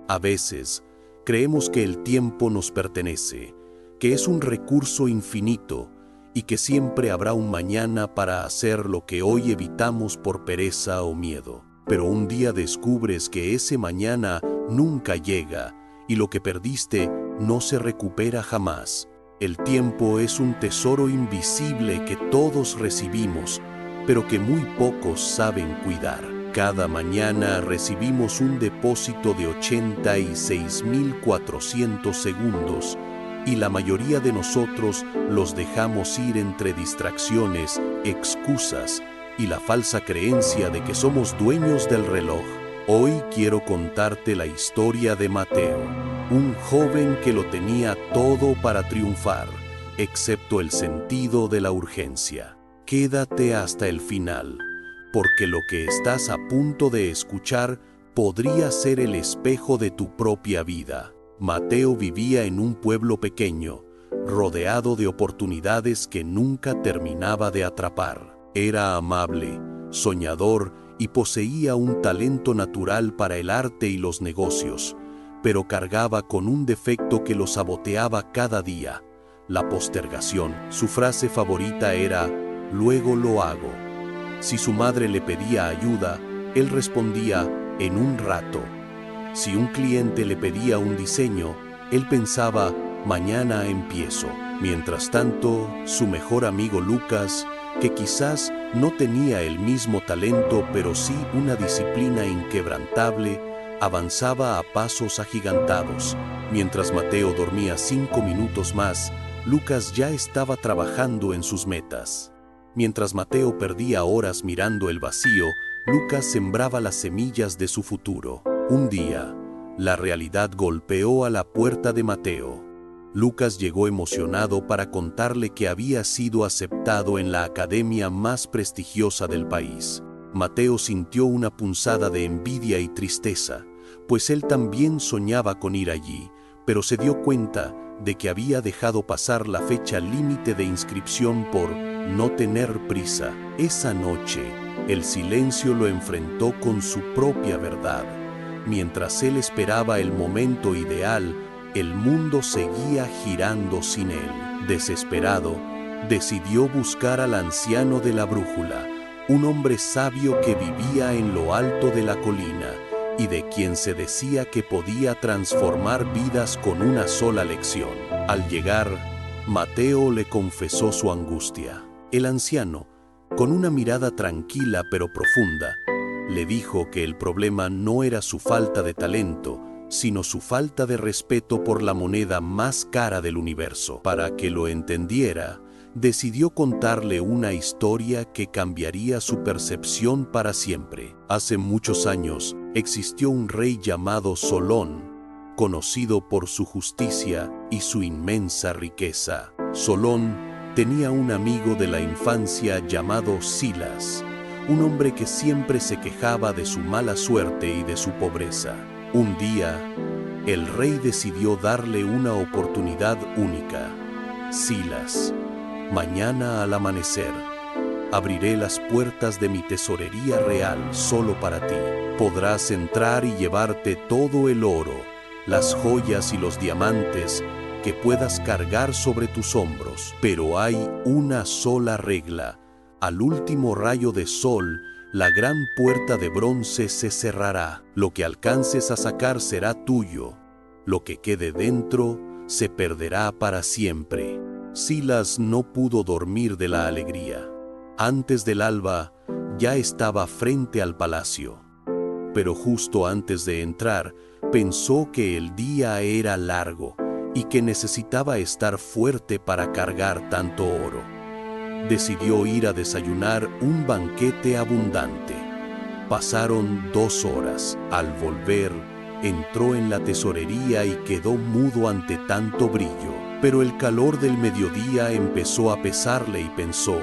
A veces, creemos que el tiempo nos pertenece, que es un recurso infinito y que siempre habrá un mañana para hacer lo que hoy evitamos por pereza o miedo. Pero un día descubres que ese mañana nunca llega y lo que perdiste no se recupera jamás. El tiempo es un tesoro invisible que todos recibimos, pero que muy pocos saben cuidar. Cada mañana recibimos un depósito de 86.400 segundos y la mayoría de nosotros los dejamos ir entre distracciones, excusas y la falsa creencia de que somos dueños del reloj. Hoy quiero contarte la historia de Mateo, un joven que lo tenía todo para triunfar, excepto el sentido de la urgencia. Quédate hasta el final, porque lo que estás a punto de escuchar podría ser el espejo de tu propia vida. Mateo vivía en un pueblo pequeño, rodeado de oportunidades que nunca terminaba de atrapar. Era amable, soñador y poseía un talento natural para el arte y los negocios, pero cargaba con un defecto que lo saboteaba cada día: la postergación. Su frase favorita era: "Luego lo hago". Si su madre le pedía ayuda, él respondía: "En un rato". Si un cliente le pedía un diseño, él pensaba: "Mañana empiezo". Mientras tanto, su mejor amigo Lucas, que quizás no tenía el mismo talento pero sí una disciplina inquebrantable, avanzaba a pasos agigantados. Mientras Mateo dormía 5 minutos más, Lucas ya estaba trabajando en sus metas. Mientras Mateo perdía horas mirando el vacío, Lucas sembraba las semillas de su futuro. Un día, la realidad golpeó a la puerta de Mateo. Lucas llegó emocionado para contarle que había sido aceptado en la academia más prestigiosa del país. Mateo sintió una punzada de envidia y tristeza, pues él también soñaba con ir allí, pero se dio cuenta de que había dejado pasar la fecha límite de inscripción por no tener prisa. Esa noche, el silencio lo enfrentó con su propia verdad. Mientras él esperaba el momento ideal, el mundo seguía girando sin él. Desesperado, decidió buscar al anciano de la brújula, un hombre sabio que vivía en lo alto de la colina y de quien se decía que podía transformar vidas con una sola lección. Al llegar, Mateo le confesó su angustia. El anciano, con una mirada tranquila pero profunda, le dijo que el problema no era su falta de talento, sino su falta de respeto por la moneda más cara del universo. Para que lo entendiera, decidió contarle una historia que cambiaría su percepción para siempre. Hace muchos años existió un rey llamado Solón, conocido por su justicia y su inmensa riqueza. Solón tenía un amigo de la infancia llamado Silas, un hombre que siempre se quejaba de su mala suerte y de su pobreza. Un día, el rey decidió darle una oportunidad única. Silas, mañana al amanecer, abriré las puertas de mi tesorería real solo para ti. Podrás entrar y llevarte todo el oro, las joyas y los diamantes que puedas cargar sobre tus hombros. Pero hay una sola regla: al último rayo de sol, la gran puerta de bronce se cerrará. Lo que alcances a sacar será tuyo. Lo que quede dentro se perderá para siempre. Silas no pudo dormir de la alegría. Antes del alba, ya estaba frente al palacio. Pero justo antes de entrar, pensó que el día era largo y que necesitaba estar fuerte para cargar tanto oro. Decidió ir a desayunar un banquete abundante. Pasaron 2 horas. Al volver, entró en la tesorería y quedó mudo ante tanto brillo. Pero el calor del mediodía empezó a pesarle y pensó: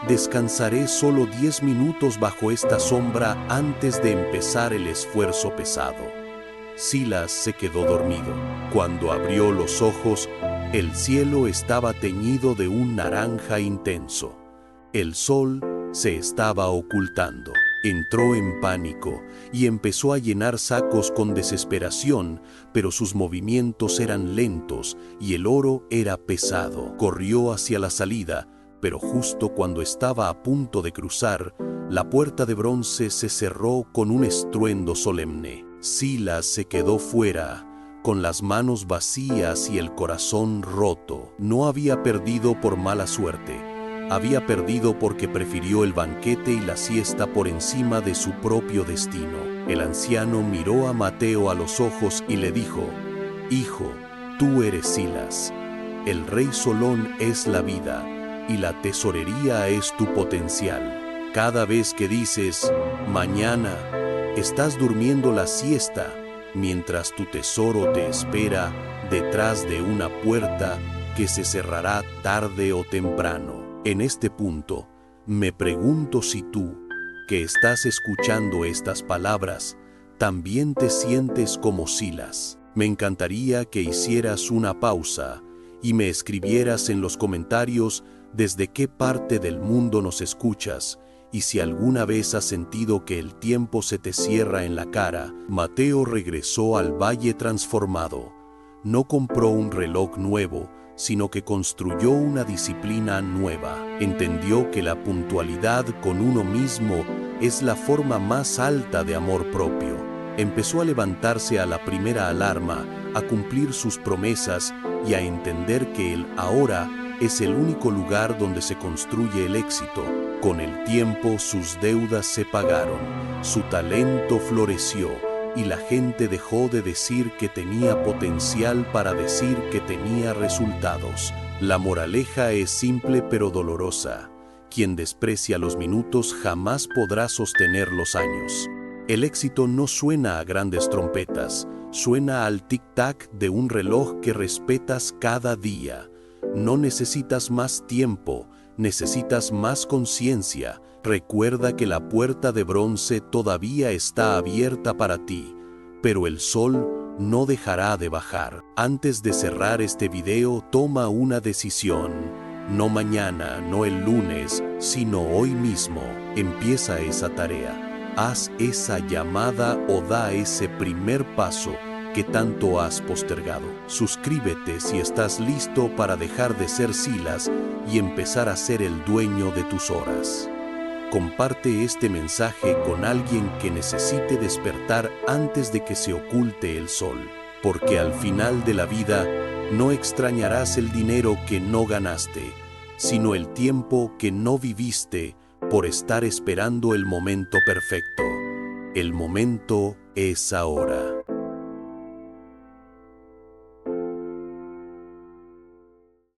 descansaré solo 10 minutos bajo esta sombra antes de empezar el esfuerzo pesado. Silas se quedó dormido. Cuando abrió los ojos, el cielo estaba teñido de un naranja intenso. El sol se estaba ocultando. Entró en pánico y empezó a llenar sacos con desesperación, pero sus movimientos eran lentos y el oro era pesado. Corrió hacia la salida, pero justo cuando estaba a punto de cruzar, la puerta de bronce se cerró con un estruendo solemne. Silas se quedó fuera, con las manos vacías y el corazón roto. No había perdido por mala suerte. Había perdido porque prefirió el banquete y la siesta por encima de su propio destino. El anciano miró a Mateo a los ojos y le dijo: «Hijo, tú eres Silas. El rey Solón es la vida, y la tesorería es tu potencial. Cada vez que dices, mañana, estás durmiendo la siesta, mientras tu tesoro te espera detrás de una puerta que se cerrará tarde o temprano». En este punto, me pregunto si tú, que estás escuchando estas palabras, también te sientes como Silas. Me encantaría que hicieras una pausa y me escribieras en los comentarios desde qué parte del mundo nos escuchas y si alguna vez has sentido que el tiempo se te cierra en la cara. Mateo regresó al valle transformado. No compró un reloj nuevo, sino que construyó una disciplina nueva. Entendió que la puntualidad con uno mismo es la forma más alta de amor propio. Empezó a levantarse a la primera alarma, a cumplir sus promesas y a entender que el ahora es el único lugar donde se construye el éxito. Con el tiempo sus deudas se pagaron, su talento floreció, y la gente dejó de decir que tenía potencial para decir que tenía resultados. La moraleja es simple pero dolorosa. Quien desprecia los minutos jamás podrá sostener los años. El éxito no suena a grandes trompetas, suena al tic-tac de un reloj que respetas cada día. No necesitas más tiempo, necesitas más conciencia. Recuerda que la puerta de bronce todavía está abierta para ti, pero el sol no dejará de bajar. Antes de cerrar este video, toma una decisión. No mañana, no el lunes, sino hoy mismo. Empieza esa tarea. Haz esa llamada o da ese primer paso que tanto has postergado. Suscríbete si estás listo para dejar de ser Silas y empezar a ser el dueño de tus horas. Comparte este mensaje con alguien que necesite despertar antes de que se oculte el sol, porque al final de la vida no extrañarás el dinero que no ganaste, sino el tiempo que no viviste por estar esperando el momento perfecto. El momento es ahora.